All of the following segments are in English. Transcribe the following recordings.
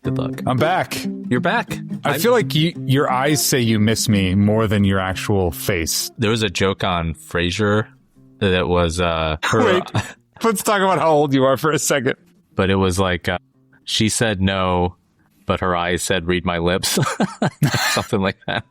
Good luck. I'm back. You're back. I feel like your eyes say you miss me more than your actual face. There was a joke on Frasier that was... Wait, let's talk about how old you are for a second. But it was like, she said no, but her eyes said, read my lips. Something like that.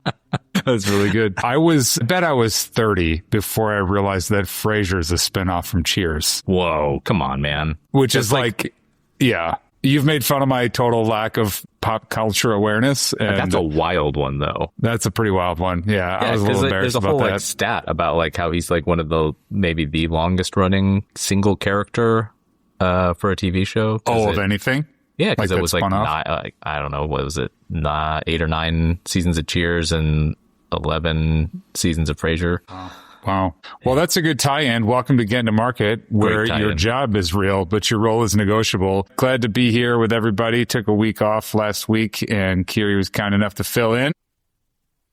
That's really good. I bet I was 30 before I realized that Frasier is a spinoff from Cheers. Whoa, come on, man. Which is like, yeah. You've made fun of my total lack of pop culture awareness. And that's a wild one, though. That's a pretty wild one. Yeah, I was a little embarrassed about that. There's a whole stat about like how he's like one of the, maybe the longest running single character for a TV show. Of anything? Yeah, because it was like, I don't know, what was it? 8 or 9 seasons of Cheers and 11 seasons of Frasier. Wow. Well, that's a good tie-in. Welcome to Getting to Market, where your job is real, but your role is negotiable. Glad to be here with everybody. Took a week off last week, and Kiri was kind enough to fill in.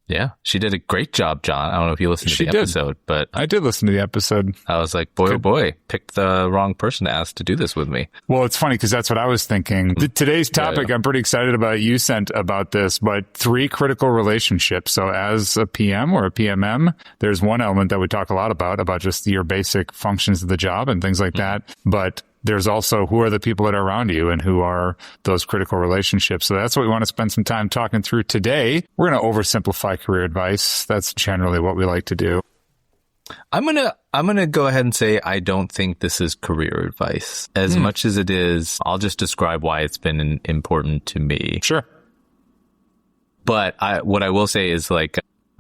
Yeah, she did a great job, John. I don't know if you listened to the episode, but... I did listen to the episode. I was like, boy, oh boy, picked the wrong person to ask to do this with me. Well, it's funny because that's what I was thinking. Today's topic, I'm pretty excited about. You sent about this, but 3 critical relationships. So as a PM or a PMM, there's one element that we talk a lot about just your basic functions of the job and things like that. But there's also who are the people that are around you and who are those critical relationships. So that's what we want to spend some time talking through today. We're going to oversimplify career advice. That's generally what we like to do. I'm going to go ahead and say I don't think this is career advice as much as it is. I'll just describe why it's been important to me. Sure. But what I will say is like,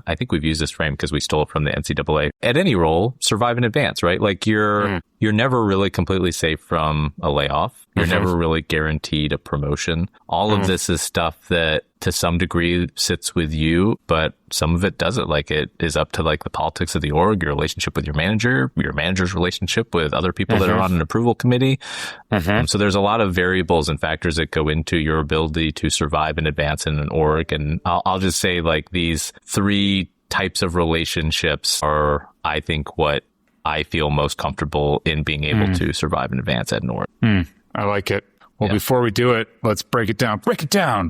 I think we've used this frame because we stole it from the NCAA. At any role, survive in advance, right? Like you're never really completely safe from a layoff. You're never really guaranteed a promotion. All of this is stuff that to some degree sits with you, but some of it doesn't. Like it is up to like the politics of the org, your relationship with your manager's relationship with other people that are on an approval committee. So there's a lot of variables and factors that go into your ability to survive and advance in an org. And I'll just say like these 3 types of relationships are, I think, what I feel most comfortable in being able to survive and advance at an org. I like it. Well, before we do it, let's break it down. Break it down.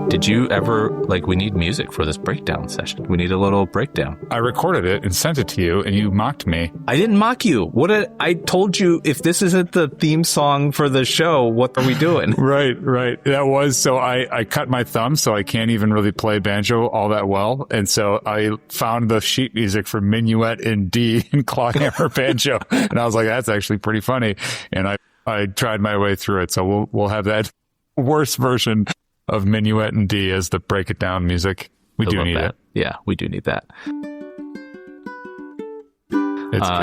Did you ever, like, we need music for this breakdown session. We need a little breakdown. I recorded it and sent it to you, and you mocked me. I didn't mock you. I told you, if this isn't the theme song for the show, what are we doing? Right. That was, so I cut my thumb, so I can't even really play banjo all that well. And so I found the sheet music for Minuet in D and Clawhammer banjo. And I was like, that's actually pretty funny. And I tried my way through it. So we'll have that worse version of Minuet and D as the break it down music. We do need it. Yeah, we do need that.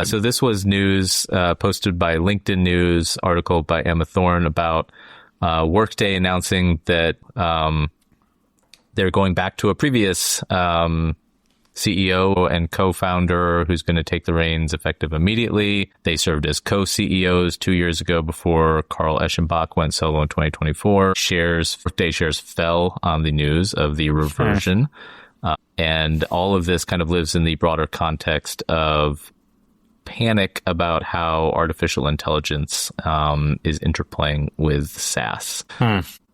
So this was news posted by LinkedIn News, article by Emma Thorne about Workday announcing that they're going back to a previous CEO and co-founder who's going to take the reins effective immediately. They served as co-CEOs 2 years ago before Carl Eschenbach went solo in 2024. Workday shares fell on the news of the reversion. And all of this kind of lives in the broader context of panic about how artificial intelligence is interplaying with SaaS.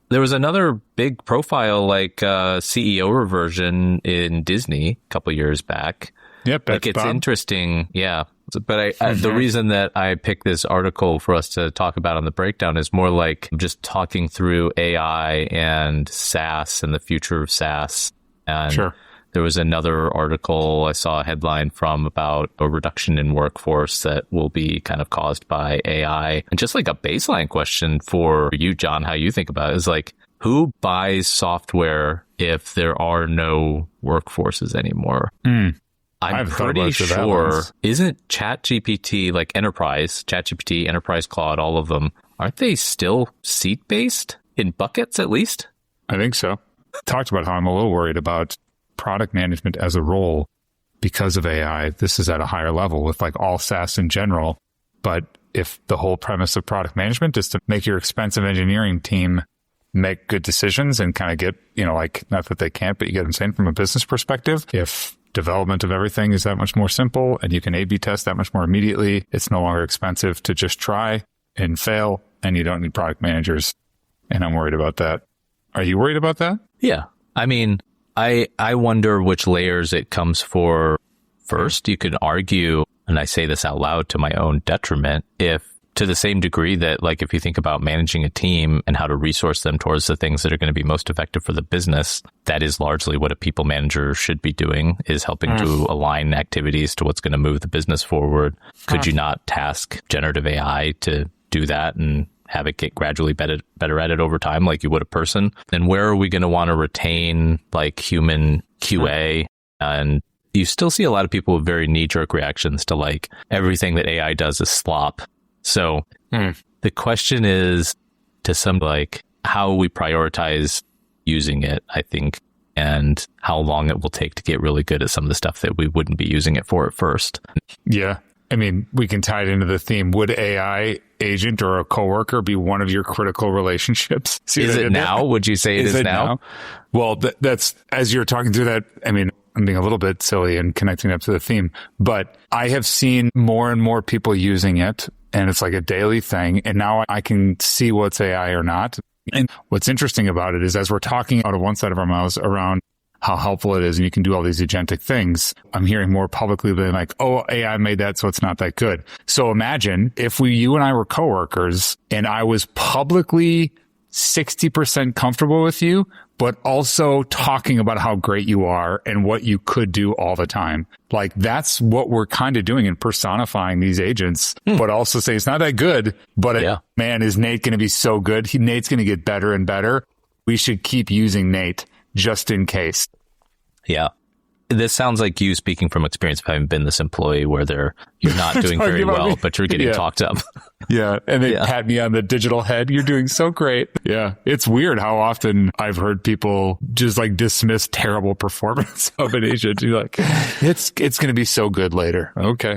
There was another big profile like CEO reversion in Disney a couple years back. Yep, like it's interesting. Yeah. But the reason that I picked this article for us to talk about on the breakdown is more like just talking through AI and SaaS and the future of SaaS. And there was another article I saw a headline from about a reduction in workforce that will be kind of caused by AI. And just like a baseline question for you, John, how you think about it is like, who buys software if there are no workforces anymore? I'm pretty sure, isn't ChatGPT, like ChatGPT, Enterprise Cloud, all of them, aren't they still seat-based in buckets at least? I think so. Talked about how I'm a little worried about product management as a role because of AI. This is at a higher level with like all SaaS in general. But if the whole premise of product management is to make your expensive engineering team make good decisions and kind of get, like, not that they can't, but you get what I'm saying from a business perspective. If development of everything is that much more simple and you can A/B test that much more immediately, it's no longer expensive to just try and fail and you don't need product managers. And I'm worried about that. Are you worried about that? Yeah. I mean, I wonder which layers it comes for first. You could argue, and I say this out loud to my own detriment, if to the same degree that, like, if you think about managing a team and how to resource them towards the things that are going to be most effective for the business, that is largely what a people manager should be doing, is helping to align activities to what's going to move the business forward. Could you not task generative AI to do that and have it get gradually better at it over time, like you would a person? Then where are we going to want to retain like human QA? And you still see a lot of people with very knee-jerk reactions to like everything that AI does is slop. So the question is, to some, like, how we prioritize using it, I think, and how long it will take to get really good at some of the stuff that we wouldn't be using it for at first. Yeah. I mean, we can tie it into the theme. Would AI agent or a coworker be one of your critical relationships? Is it now? Would you say it is now? Well, that's, as you're talking through that, I mean, I'm being a little bit silly and connecting up to the theme, but I have seen more and more people using it, and it's like a daily thing. And now I can see what's AI or not. And what's interesting about it is, as we're talking out of one side of our mouths around how helpful it is and you can do all these agentic things, I'm hearing more publicly being like, oh, AI made that, so it's not that good. So imagine if you and I were coworkers and I was publicly 60% comfortable with you, but also talking about how great you are and what you could do all the time. Like, that's what we're kind of doing in personifying these agents, but also say it's not that good, but man, is Nate going to be so good? Nate's going to get better and better. We should keep using Nate just in case. Yeah. This sounds like you speaking from experience of having been this employee where you're not doing very well, but you're getting talked up. Yeah. And they pat me on the digital head. You're doing so great. Yeah. It's weird how often I've heard people just like dismiss terrible performance of an agent. You're like, it's going to be so good later. Okay.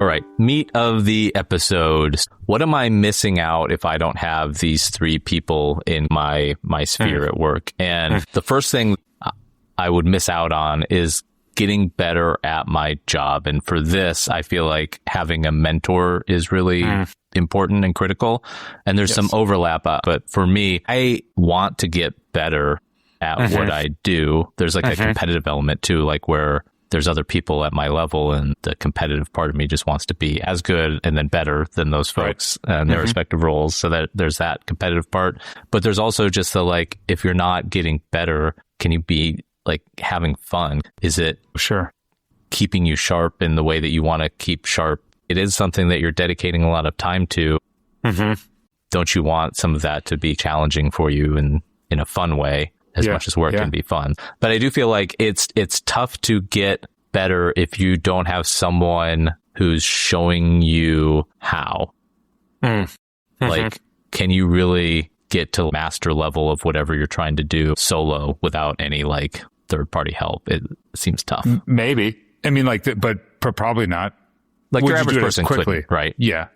All right. Meat of the episode. What am I missing out if I don't have these three people in my sphere at work? And the first thing I would miss out on is getting better at my job. And for this, I feel like having a mentor is really important and critical. And there's some overlap. But for me, I want to get better at what I do. There's like a competitive element too, like where there's other people at my level and the competitive part of me just wants to be as good and then better than those folks and their respective roles. So that there's that competitive part. But there's also just the, like, if you're not getting better, can you be like having fun? Is it keeping you sharp in the way that you want to keep sharp? It is something that you're dedicating a lot of time to. Don't you want some of that to be challenging for you in a fun way? As much as work can be fun. But I do feel like it's tough to get better if you don't have someone who's showing you how. Like, can you really get to master level of whatever you're trying to do solo without any like third party help? It seems tough. Maybe. I mean, like, but probably not. Like, your average person quickly, right? Yeah.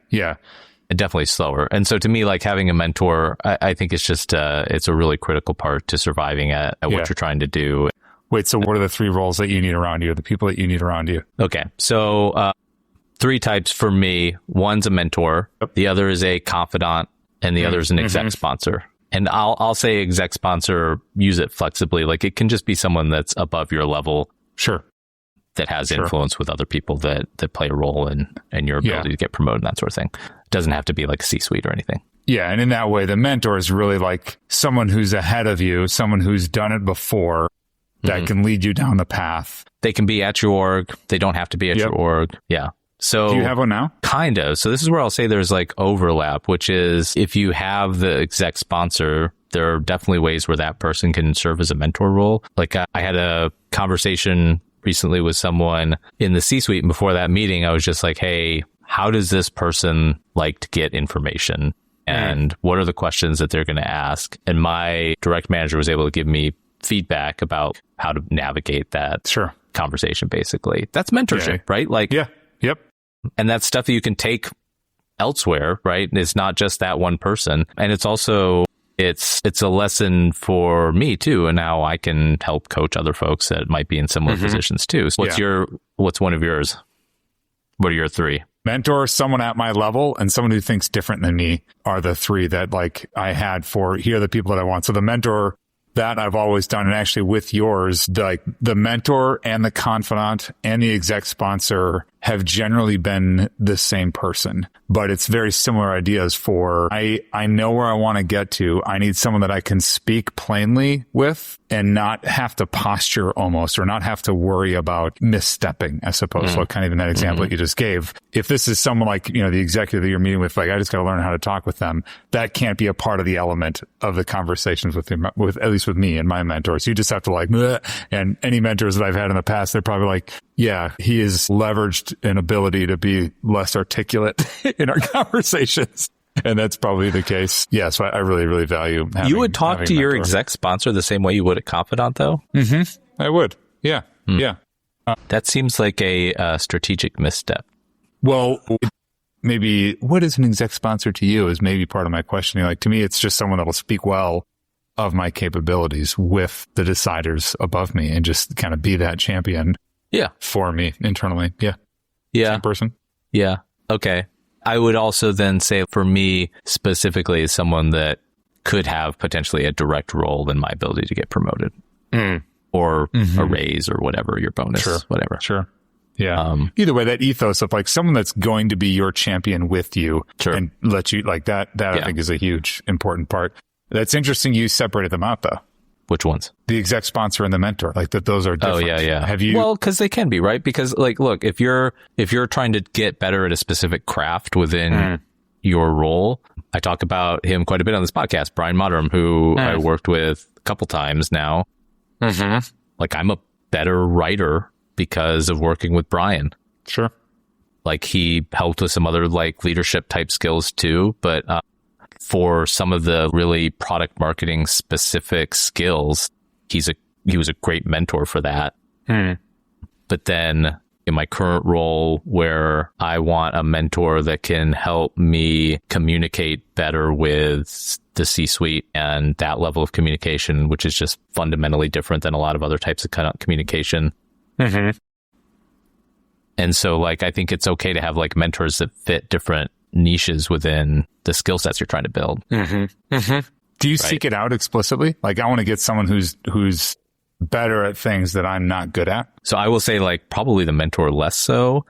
Definitely slower. And so to me, like, having a mentor, I think it's just, it's a really critical part to surviving at what you're trying to do. Wait, so what are the three roles that you need around you, the people that you need around you? Okay. So, three types for me. One's a mentor. The other is a confidant, and the other is an exec sponsor. And I'll say exec sponsor, use it flexibly. Like, it can just be someone that's above your level. That has influence with other people that play a role in your ability to get promoted and that sort of thing. It doesn't have to be like a C-suite or anything. Yeah. And in that way, the mentor is really like someone who's ahead of you, someone who's done it before that can lead you down the path. They can be at your org. They don't have to be at your org. Yeah. So do you have one now? Kind of. So this is where I'll say there's like overlap, which is if you have the exec sponsor, there are definitely ways where that person can serve as a mentor role. Like I had a conversation recently with someone in the C-suite, and before that meeting, I was just like, hey, how does this person like to get information? And what are the questions that they're going to ask? And my direct manager was able to give me feedback about how to navigate that conversation, basically. That's mentorship, right? Like, and that's stuff that you can take elsewhere, right? It's not just that one person. And it's also, it's a lesson for me too. And now I can help coach other folks that might be in similar positions too. So what's one of yours? What are your three? mentor, someone at my level, and someone who thinks different than me are the three that like I had for here are the people that I want. So the mentor that I've always done, and actually with yours, like the mentor and the confidant and the exec sponsor have generally been the same person, but it's very similar ideas for I know where I want to get to. I need someone that I can speak plainly with and not have to posture almost, or not have to worry about misstepping, I suppose. So kind of in that example that you just gave. If this is someone like, you know, the executive that you're meeting with, like I just got to learn how to talk with them. That can't be a part of the element of the conversations with at least with me and my mentors. You just have to like, bleh. And any mentors that I've had in the past, they're probably like, yeah, he is leveraged an ability to be less articulate in our conversations. And that's probably the case. Yeah, so I really, really value having, you would talk to your exec sponsor the same way you would a confidant, though? I would. Yeah. Yeah. That seems like a strategic misstep. Well, maybe what is an exec sponsor to you is maybe part of my questioning. Like to me, it's just someone that'll speak well of my capabilities with the deciders above me and just kind of be that champion. Yeah. For me internally. Yeah. Yeah. Same person. Yeah. Okay. I would also then say for me specifically is someone that could have potentially a direct role in my ability to get promoted or a raise or whatever, your bonus, whatever. Sure. Yeah. Either way, that ethos of like someone that's going to be your champion with you and let you like that I think is a huge important part. That's interesting. You separated them out though. Which ones? The exec sponsor and the mentor, like that those are different. Oh, yeah. Have you? Well, because they can be, right? Because like, look, if you're trying to get better at a specific craft within your role, I talk about him quite a bit on this podcast, Brian Moderum, who I worked with a couple times now. Like I'm a better writer because of working with Brian. Sure. Like he helped with some other like leadership type skills too, but for some of the really product marketing specific skills, he was a great mentor for that. But then in my current role where I want a mentor that can help me communicate better with the C-suite and that level of communication, which is just fundamentally different than a lot of other types of communication. And so like, I think it's okay to have like mentors that fit different niches within the skill sets you're trying to build. Do you seek it out explicitly? Like, I want to get someone who's better at things that I'm not good at. So I will say like probably the mentor less so.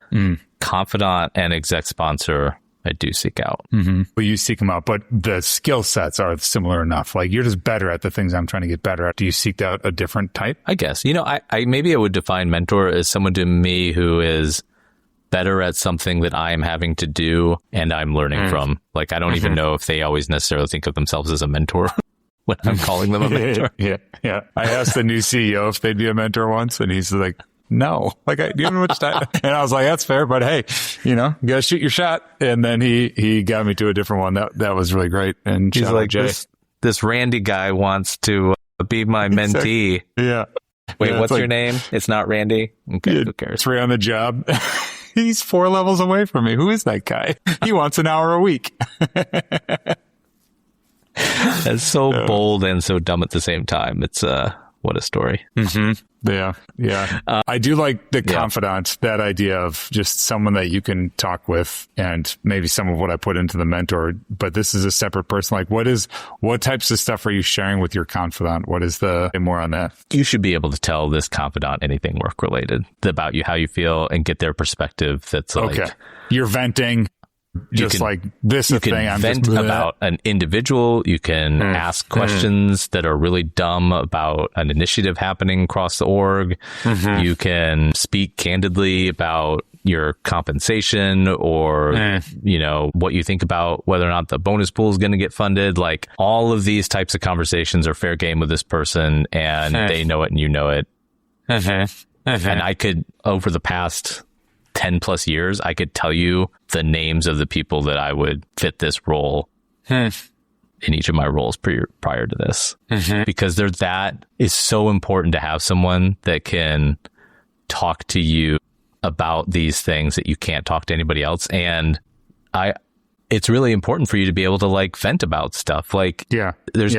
Confidant and exec sponsor, I do seek out. Well, you seek them out, but the skill sets are similar enough. Like you're just better at the things I'm trying to get better at. Do you seek out a different type? I guess, you know, I maybe I would define mentor as someone to me who is better at something that I am having to do and I'm learning from. Like, I don't even know if they always necessarily think of themselves as a mentor when I'm calling them a mentor. Yeah. I asked the new CEO if they'd be a mentor once, and he's like, no. Like, do you know how much time? And I was like, that's fair, but hey, you know, you gotta shoot your shot. And then he got me to a different one. That was really great. And he's like, this Randy guy wants to be my mentee. Yeah. Wait, what's your name? It's not Randy? Okay, who cares? It's right on the job. He's 4 levels away from me. Who is that guy? He wants an hour a week. That's so bold and so dumb at the same time. It's what a story. Yeah. I do like the confidant, that idea of just someone that you can talk with, and maybe some of what I put into the mentor, but this is a separate person. Like what types of stuff are you sharing with your confidant? What is more on that? You should be able to tell this confidant anything work related about you, how you feel, and get their perspective. That's like, okay. You're venting. Just like this you thing, can vent about an individual. You can ask questions that are really dumb about an initiative happening across the org. You can speak candidly about your compensation or, you know, what you think about whether or not the bonus pool is going to get funded. Like all of these types of conversations are fair game with this person, and they know it and you know it. And I could, over the past 10 plus years, I could tell you the names of the people that I would fit this role in each of my roles prior to this, because that is so important to have someone that can talk to you about these things that you can't talk to anybody else. And it's really important for you to be able to like vent about stuff. Like, there's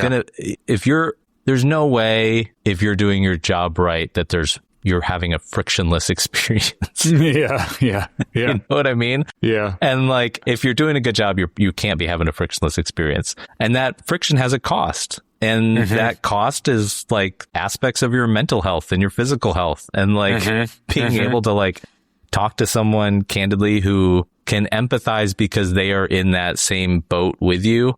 no way if you're doing your job right that you're having a frictionless experience. Yeah. You know what I mean? Yeah. And like, if you're doing a good job, you can't be having a frictionless experience. And that friction has a cost. And that cost is like aspects of your mental health and your physical health. And like being able to like talk to someone candidly who can empathize because they are in that same boat with you.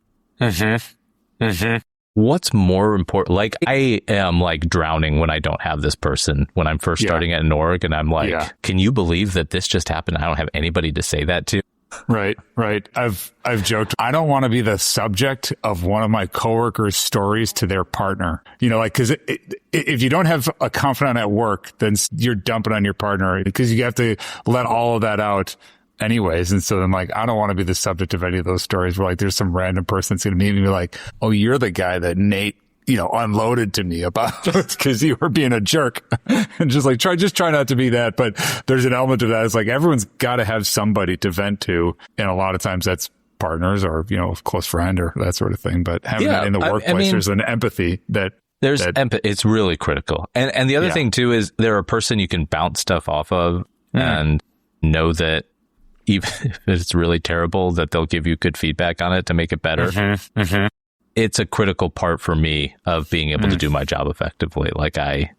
What's more important? Like, I am like drowning when I don't have this person when I'm first starting at an org, and I'm like, can you believe that this just happened? I don't have anybody to say that to. Right. I've joked, I don't want to be the subject of one of my coworkers' stories to their partner. You know, like, cause if you don't have a confidant at work, then you're dumping on your partner because you have to let all of that out anyways. And so I'm like, I don't want to be the subject of any of those stories where like there's some random person that's going to meet me and be like, oh, you're the guy that Nate, you know, unloaded to me about because you were being a jerk. And just like try not to be that. But there's an element of that. It's like everyone's got to have somebody to vent to. And a lot of times that's partners or, you know, a close friend or that sort of thing. But having that in the workplace, there's an empathy that it's really critical. And the other thing too is they're a person you can bounce stuff off of and know that even if it's really terrible, that they'll give you good feedback on it to make it better. It's a critical part for me of being able to do my job effectively. Like I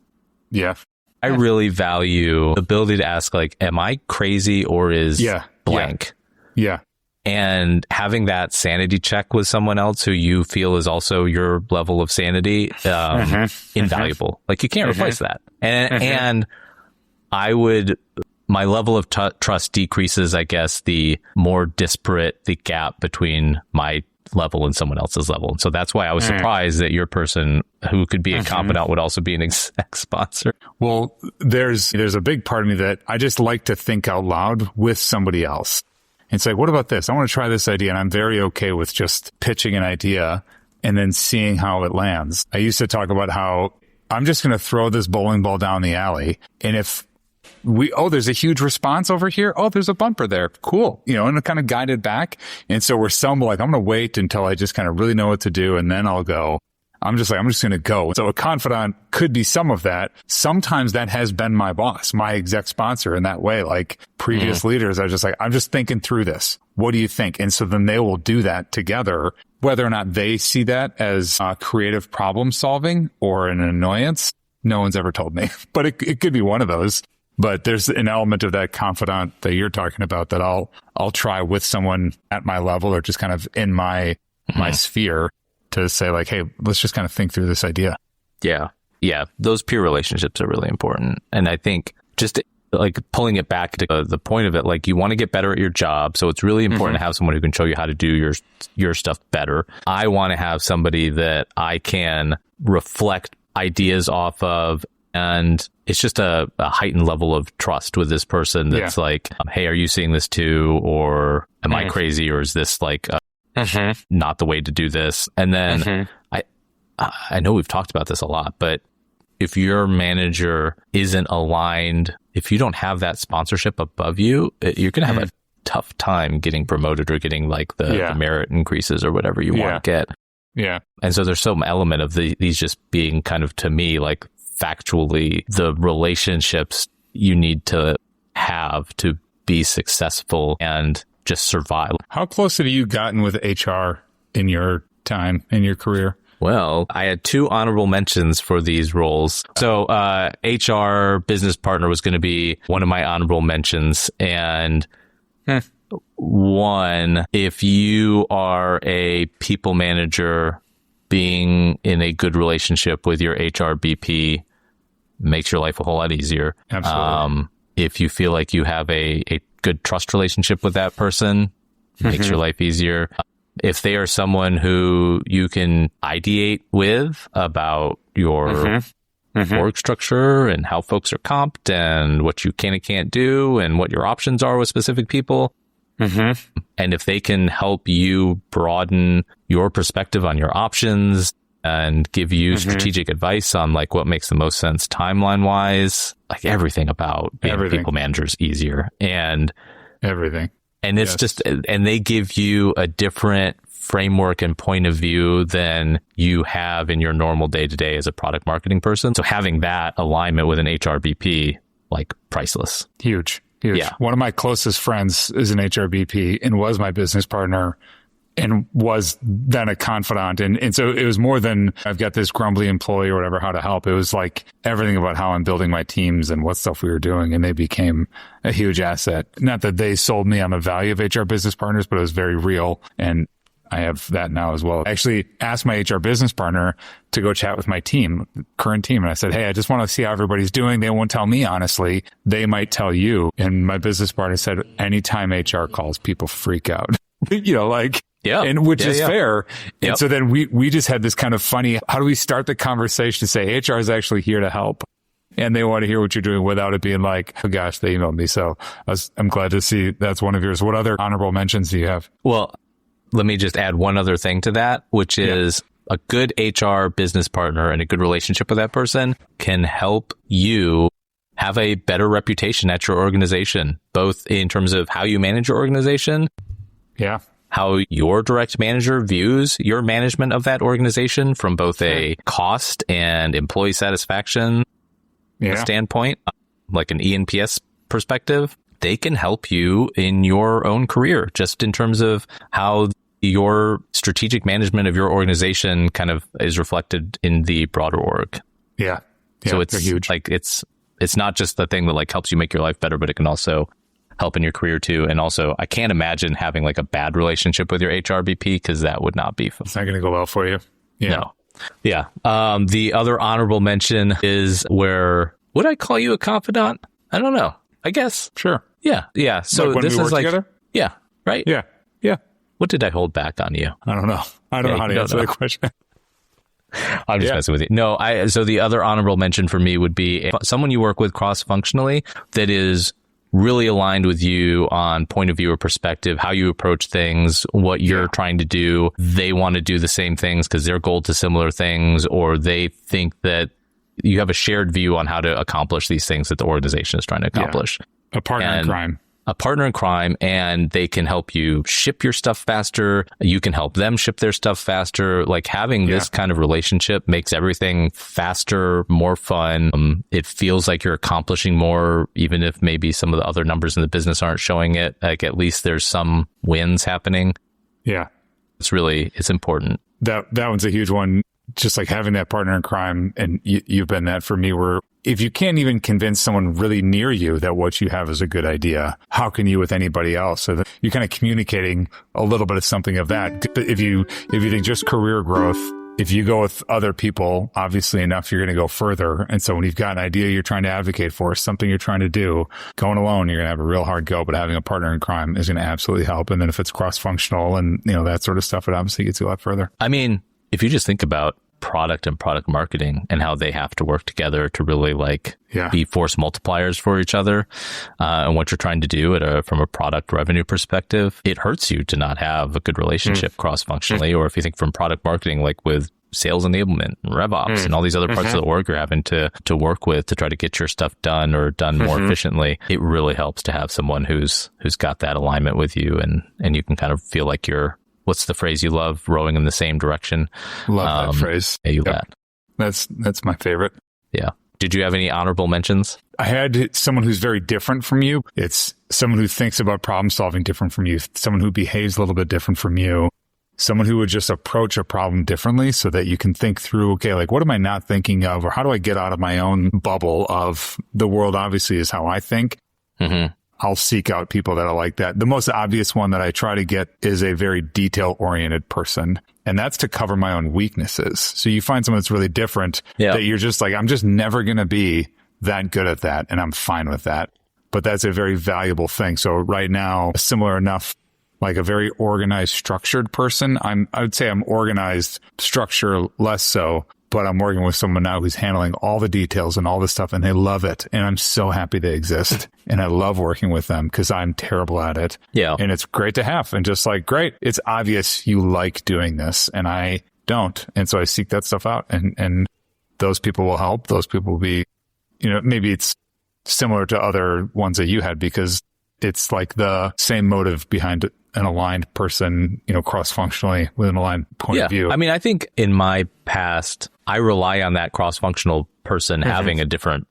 really value the ability to ask, like, am I crazy or is blank? Yeah. And having that sanity check with someone else who you feel is also your level of sanity, invaluable. Like you can't replace that. And my level of trust decreases, I guess, the more disparate the gap between my level and someone else's level. And so that's why I was surprised that your person who could be a confidant would also be an exec sponsor. Well, there's a big part of me that I just like to think out loud with somebody else and say, what about this? I want to try this idea. And I'm very okay with just pitching an idea and then seeing how it lands. I used to talk about how I'm just going to throw this bowling ball down the alley. And if there's a huge response over here. Oh, there's a bumper there. Cool. You know, and it kind of guided back. And so we're some like, I'm going to wait until I just kind of really know what to do. And then I'll go. I'm just going to go. So a confidant could be some of that. Sometimes that has been my boss, my exec sponsor in that way. Like previous leaders, I was just like, I'm just thinking through this. What do you think? And so then they will do that together, whether or not they see that as creative problem solving or an annoyance. No one's ever told me, but it could be one of those. But there's an element of that confidant that you're talking about that I'll try with someone at my level or just kind of in my sphere to say like, hey, let's just kind of think through this idea. Yeah. Those peer relationships are really important. And I think just like pulling it back to the point of it, like you want to get better at your job. So it's really important to have someone who can show you how to do your stuff better. I want to have somebody that I can reflect ideas off of. And it's just a heightened level of trust with this person that's like, hey, are you seeing this too? Or am I crazy? Or is this like not the way to do this? And then I know we've talked about this a lot, but if your manager isn't aligned, if you don't have that sponsorship above you, you're going to have a tough time getting promoted or getting like the merit increases or whatever you want to get. Yeah. And so there's some element of these just being kind of, to me, like factually the relationships you need to have to be successful and just survive. How close have you gotten with HR in your time, in your career? Well, I had 2 honorable mentions for these roles. So HR business partner was going to be one of my honorable mentions. And one, if you are a people manager, being in a good relationship with your HR BP makes your life a whole lot easier. Absolutely. If you feel like you have a good trust relationship with that person, makes your life easier. If they are someone who you can ideate with about your org structure and how folks are comped and what you can and can't do and what your options are with specific people. And if they can help you broaden your perspective on your options and give you strategic advice on like what makes the most sense timeline wise, like everything about being people managers easier and everything. And it's just, and they give you a different framework and point of view than you have in your normal day-to-day as a product marketing person. So having that alignment with an HRBP, like priceless. Huge. Yeah. One of my closest friends is an HRBP and was my business partner and was then a confidant. And so it was more than I've got this grumbly employee or whatever, how to help. It was like everything about how I'm building my teams and what stuff we were doing. And they became a huge asset. Not that they sold me on the value of HR business partners, but it was very real. And I have that now as well. I actually asked my HR business partner to go chat with my team, current team. And I said, hey, I just want to see how everybody's doing. They won't tell me, honestly. They might tell you. And my business partner said, anytime HR calls, people freak out. Yeah. And which is fair. Yep. And so then we just had this kind of funny, how do we start the conversation to say HR is actually here to help? And they want to hear what you're doing without it being like, oh gosh, they emailed me. So I'm glad to see that's one of yours. What other honorable mentions do you have? Well, let me just add one other thing to that, which is a good HR business partner and a good relationship with that person can help you have a better reputation at your organization, both in terms of how you manage your organization. Yeah. How your direct manager views your management of that organization from both a cost and employee satisfaction standpoint, like an E&PS perspective. They can help you in your own career, just in terms of how your strategic management of your organization kind of is reflected in the broader org. Yeah. So it's huge. Like it's not just the thing that like helps you make your life better, but it can also help in your career too. And also, I can't imagine having like a bad relationship with your HRBP because that would not be fun. It's not going to go well for you. Yeah. No. Yeah. The other honorable mention is where, would I call you a confidant? I don't know. I guess. Sure. Yeah. Yeah. So like this is like, together? Yeah. Right. Yeah. Yeah. What did I hold back on you? I don't know. I don't know how to answer that question. I'm just messing with you. No, so the other honorable mention for me would be someone you work with cross-functionally that is really aligned with you on point of view or perspective, how you approach things, what you're trying to do. They want to do the same things because they're goal to similar things, or they think that you have a shared view on how to accomplish these things that the organization is trying to accomplish. Yeah. A partner in crime. A partner in crime, and they can help you ship your stuff faster. You can help them ship their stuff faster. Like having this kind of relationship makes everything faster, more fun. It feels like you're accomplishing more, even if maybe some of the other numbers in the business aren't showing it. Like at least there's some wins happening. Yeah. It's important. That one's a huge one. Just like having that partner in crime, and you've been that for me, where if you can't even convince someone really near you that what you have is a good idea, how can you with anybody else? So that you're kind of communicating a little bit of something of that. But if you think just career growth, if you go with other people, obviously enough, you're going to go further. And so when you've got an idea you're trying to advocate for, something you're trying to do, going alone, you're going to have a real hard go, but having a partner in crime is going to absolutely help. And then if it's cross-functional and, that sort of stuff, it obviously gets you a lot further. I mean, if you just think about product and product marketing and how they have to work together to really be force multipliers for each other, and what you're trying to do from a product revenue perspective, it hurts you to not have a good relationship cross-functionally. Or if you think from product marketing, like with sales enablement and RevOps and all these other parts of the org you're having to work with to try to get your stuff done or done more efficiently, it really helps to have someone who's got that alignment with you, and you can kind of feel like you're, what's the phrase you love? Rowing in the same direction. Love that phrase. Yeah, you bet. That's my favorite. Yeah. Did you have any honorable mentions? I had someone who's very different from you. It's someone who thinks about problem solving different from you. Someone who behaves a little bit different from you. Someone who would just approach a problem differently so that you can think through, okay, like what am I not thinking of? Or how do I get out of my own bubble of the world obviously is how I think. Mm-hmm. I'll seek out people that are like that. The most obvious one that I try to get is a very detail-oriented person. And that's to cover my own weaknesses. So you find someone that's really different that you're just like, I'm just never going to be that good at that. And I'm fine with that. But that's a very valuable thing. So right now, similar enough, like a very organized, structured person. I would say I'm organized, structure less so. But I'm working with someone now who's handling all the details and all the stuff, and they love it. And I'm so happy they exist. And I love working with them because I'm terrible at it. Yeah. And it's great to have. And just like, great, it's obvious you like doing this, and I don't. And so I seek that stuff out. And those people will help. Those people will be, maybe it's similar to other ones that you had because it's like the same motive behind an aligned person, cross-functionally with an aligned point of view. I mean, I think in my past, I rely on that cross-functional person having a different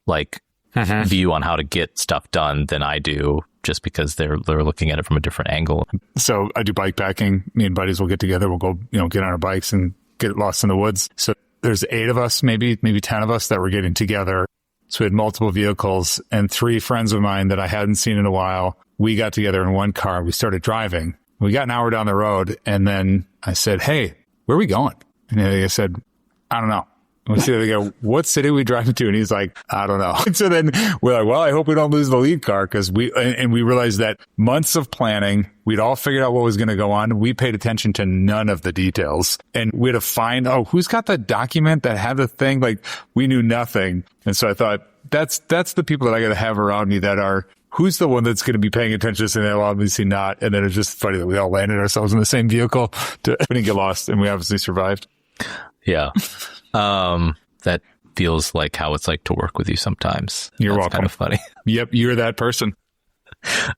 view on how to get stuff done than I do, just because they're looking at it from a different angle. So I do bike packing. Me and buddies will get together. We'll go, get on our bikes and get lost in the woods. So there's 8 of us, maybe 10 of us that were getting together. So we had multiple vehicles, and 3 friends of mine that I hadn't seen in a while. We got together in one car. We started driving. We got an hour down the road, and then I said, "Hey, where are we going?" And I said, "I don't know." And we said, "They go, what city are we driving to?" And he's like, "I don't know." And so then we're like, "Well, I hope we don't lose the lead car," because we realized that months of planning, we'd all figured out what was going to go on. We paid attention to none of the details, and we had to find, who's got the document that had the thing? Like, we knew nothing. And so I thought, that's the people that I got to have around me that are, who's the one that's going to be paying attention to this? And they'll obviously not. And then it's just funny that we all landed ourselves in the same vehicle. We didn't get lost, and we obviously survived. Yeah. That feels like how it's like to work with you sometimes. You're welcome. Kind of funny. Yep. You're that person.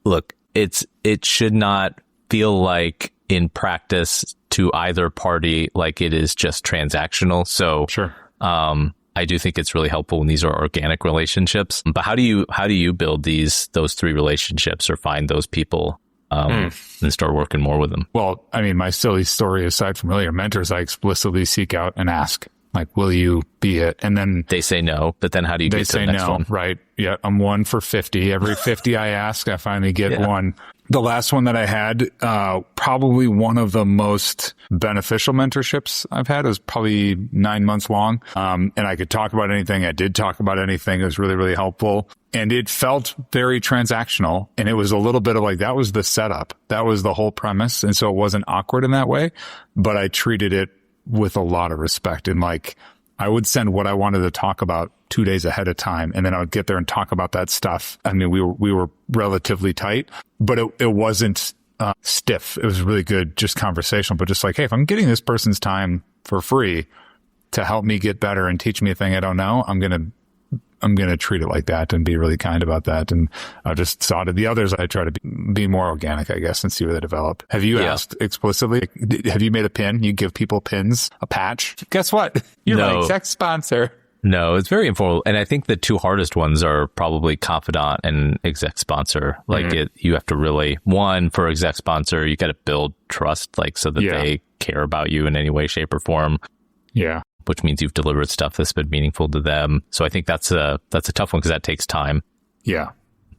Look, it should not feel like in practice to either party, like it is just transactional. So sure. I do think it's really helpful when these are organic relationships. But how do you build those 3 relationships or find those people and start working more with them? Well, I mean, my silly story aside from earlier mentors, I explicitly seek out and ask, like, will you be it? And then they say no, but then how do you get to the next one? Right. Yeah. I'm 1 for 50. Every 50 I ask, I finally get one. The last one that I had, probably one of the most beneficial mentorships I've had. It was probably 9 months long. And I could talk about anything. I did talk about anything. It was really, really helpful. And it felt very transactional. And it was a little bit of like, that was the setup. That was the whole premise. And so it wasn't awkward in that way, but I treated it with a lot of respect. And like, I would send what I wanted to talk about 2 days ahead of time. And then I would get there and talk about that stuff. I mean, we were relatively tight, but it wasn't stiff. It was really good, just conversational, but just like, hey, if I'm getting this person's time for free to help me get better and teach me a thing I don't know, I'm going to treat it like that and be really kind about that. And I just saw it. The others, I try to be more organic, I guess, and see where they develop. Have you asked explicitly? Have you made a pin? You give people pins, a patch? Guess what? You're my exec sponsor. No, it's very informal. And I think the 2 hardest ones are probably confidant and exec sponsor. Like you have to really, one, for exec sponsor, you got to build trust, like so that they care about you in any way, shape, or form. Yeah. Which means you've delivered stuff that's been meaningful to them. So I think that's a tough one because that takes time. Yeah.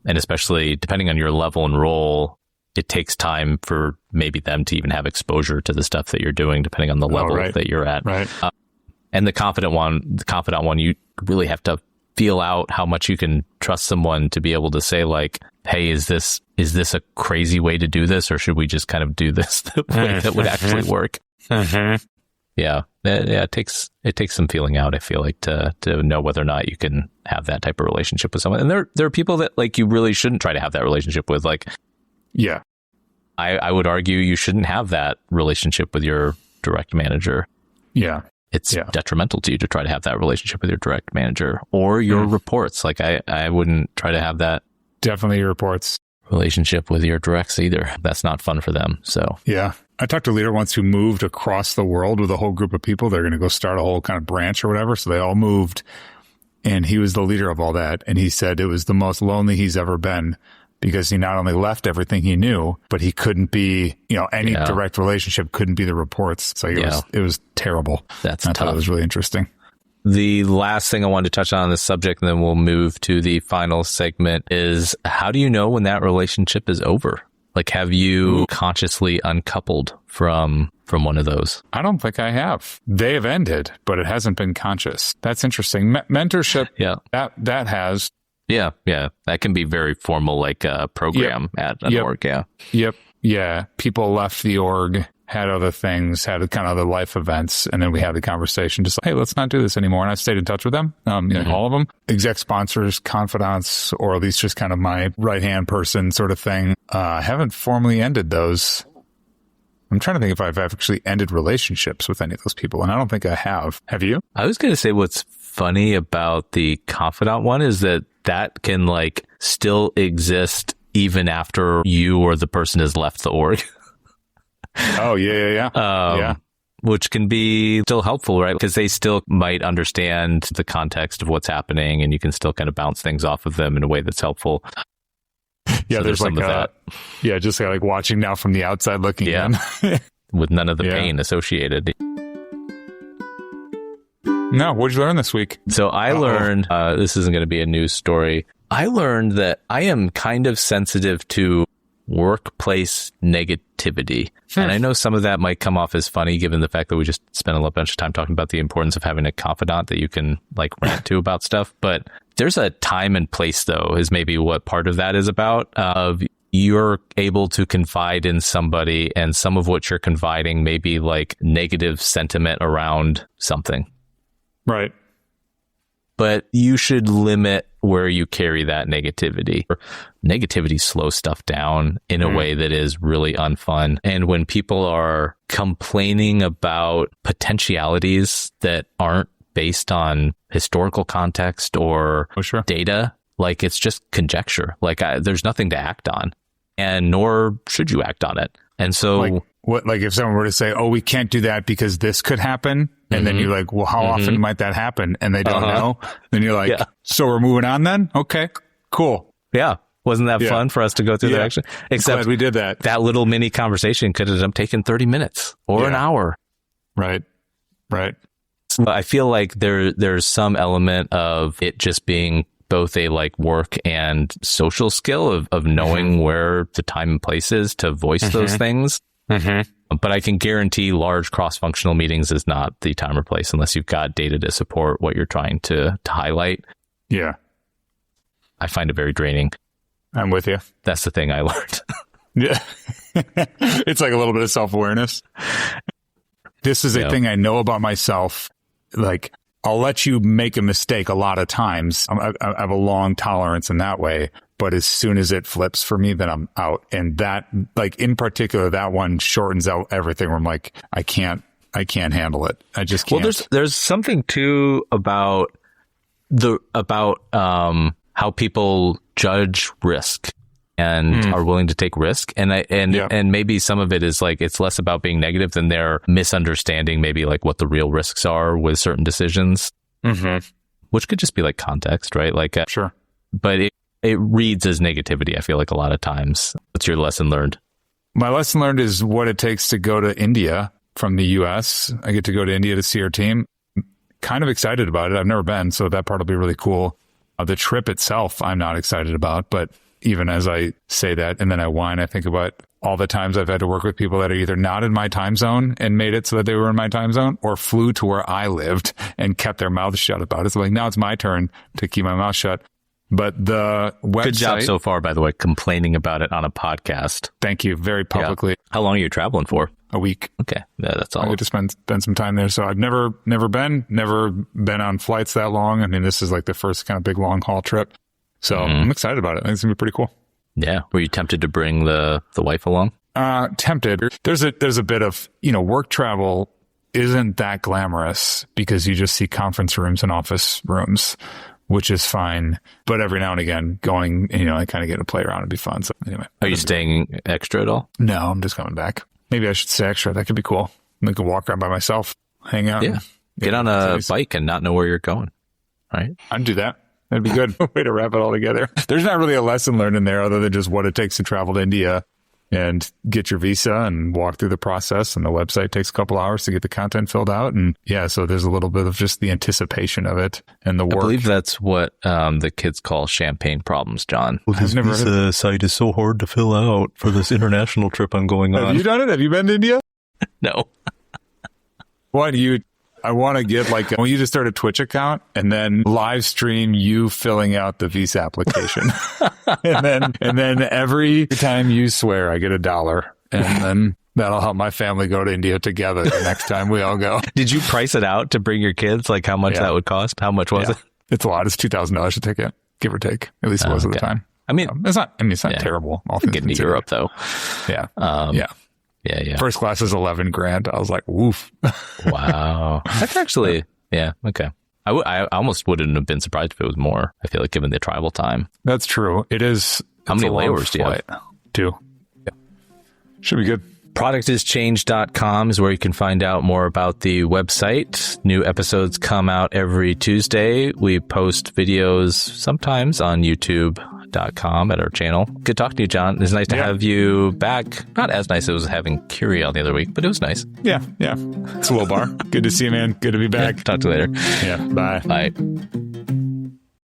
And especially depending on your level and role, it takes time for maybe them to even have exposure to the stuff that you're doing, depending on the level that you're at. Right. And the confidant one, you really have to feel out how much you can trust someone to be able to say like, hey, is this a crazy way to do this? Or should we just kind of do this the way that would actually work? Yeah. It takes some feeling out, I feel like, to know whether or not you can have that type of relationship with someone. And there are people that like you really shouldn't try to have that relationship with. Like, yeah, I would argue you shouldn't have that relationship with your direct manager. Yeah. It's detrimental to you to try to have that relationship with your direct manager or your reports. Like I wouldn't try to have that. Definitely your reports. Relationship with your directs either. That's not fun for them. So yeah. I talked to a leader once who moved across the world with a whole group of people. They're going to go start a whole kind of branch or whatever. So they all moved and he was the leader of all that. And he said it was the most lonely he's ever been because he not only left everything he knew, but he couldn't be, any direct relationship couldn't be the reports. So it was terrible. That's I tough. thought it was really interesting. The last thing I wanted to touch on this subject, and then we'll move to the final segment, is how do you know when that relationship is over? Like, have you consciously uncoupled from one of those? I don't think I have. They have ended, but it hasn't been conscious. That's interesting. Mentorship, that has. Yeah. That can be very formal, like a program at an org. Yeah. Yep. Yeah. People left the org, had other things, had kind of other life events. And then we had the conversation just like, hey, let's not do this anymore. And I've stayed in touch with them, all of them, exec sponsors, confidants, or at least just kind of my right-hand person sort of thing. I haven't formally ended those. I'm trying to think if I've actually ended relationships with any of those people. And I don't think I have. Have you? I was going to say what's funny about the confidant one is that can like still exist even after you or the person has left the org. Oh, yeah. Which can be still helpful, right? Because they still might understand the context of what's happening, and you can still kind of bounce things off of them in a way that's helpful. Yeah, so there's some like of that. Yeah, just like watching now from the outside looking in. With none of the pain associated. No, what'd you learn this week? So I learned, this isn't going to be a news story. I learned that I am kind of sensitive to workplace negativity. And I know some of that might come off as funny given the fact that we just spent a bunch of time talking about the importance of having a confidant that you can like rant to about stuff. But there's a time and place, though, is maybe what part of that is about. Of you're able to confide in somebody, and some of what you're confiding may be like negative sentiment around something. Right. But you should limit where you carry that negativity. Negativity slows stuff down in a way that is really unfun. And when people are complaining about potentialities that aren't based on historical context or data, like it's just conjecture. Like there's nothing to act on, and nor should you act on it. And so like if someone were to say, oh, we can't do that because this could happen. And then you're like, well, how often might that happen? And they don't know. Then you're like, so we're moving on then? Okay, cool. Yeah. Wasn't that fun for us to go through that action? Except we did that. That little mini conversation could have taken 30 minutes or an hour. Right. So I feel like there's some element of it just being both a like work and social skill of knowing where the time and place is to voice those things. But I can guarantee large cross-functional meetings is not the time or place unless you've got data to support what you're trying to highlight. Yeah. I find it very draining. I'm with you. That's the thing I learned. Yeah. It's like a little bit of self-awareness. This is a thing I know about myself. Like, I'll let you make a mistake a lot of times. I have a long tolerance in that way. But as soon as it flips for me, then I'm out. And that, like in particular, that one shortens out everything where I'm like, I can't handle it. I just can't. Well, there's something too about how people judge risk and are willing to take risk. And maybe some of it is like, it's less about being negative than they're misunderstanding maybe like what the real risks are with certain decisions, which could just be like context, right? Like, sure. But it reads as negativity, I feel like, a lot of times. What's your lesson learned? My lesson learned is what it takes to go to India from the US. I get to go to India to see our team. Kind of excited about it. I've never been, so that part will be really cool. The trip itself, I'm not excited about, but even as I say that and then I whine, I think about all the times I've had to work with people that are either not in my time zone and made it so that they were in my time zone, or flew to where I lived and kept their mouths shut about it. So like, now it's my turn to keep my mouth shut. But the website... Good job so far, by the way, complaining about it on a podcast. Thank you, very publicly. Yeah. How long are you traveling for? A week. Okay, yeah, that's all. I get to spend some time there. So I've never been on flights that long. I mean, this is like the first kind of big long haul trip. So I'm excited about it. I think it's gonna be pretty cool. Yeah. Were you tempted to bring the wife along? Tempted. There's a bit of, work travel isn't that glamorous because you just see conference rooms and office rooms, which is fine. But every now and again going, I kind of get to play around and be fun. So anyway. Are you staying extra at all? No, I'm just coming back. Maybe I should stay extra. That could be cool. I could walk around by myself, hang out. Yeah. Get on a bike and not know where you're going. Right? I'd do that. That'd be good. Way to wrap it all together. There's not really a lesson learned in there other than just what it takes to travel to India and get your visa and walk through the process. And the website takes a couple hours to get the content filled out. And so there's a little bit of just the anticipation of it and the work. I believe that's what the kids call champagne problems, John. Well, this visa site is so hard to fill out for this international trip I'm going on. Have you done it? Have you been to India? No. Why do you... I want to get I want you to start a Twitch account and then live stream you filling out the visa application. and then every time you swear, I get $1. And then that'll help my family go to India together the next time we all go. Did you price it out to bring your kids? Like how much that would cost? How much was it? It's a lot. It's $2,000 a ticket, give or take. At least it was at the time. I mean, it's not terrible. All things getting to Europe though. Yeah. Yeah. First class is $11,000. I was like, woof. Wow. That's actually, okay. I almost wouldn't have been surprised if it was more. I feel like given the travel time. That's true. It is How many layovers do you have? 2. Yeah. Should be good. Productischange.com is where you can find out more about the website. New episodes come out every Tuesday. We post videos sometimes on youtube.com at our channel. Good talking to you, John. It's nice to have you back. Not as nice as it was having Curie on the other week, but it was nice. Yeah. It's a low bar. Good to see you, man. Good to be back. Talk to you later. Yeah. Bye. Bye.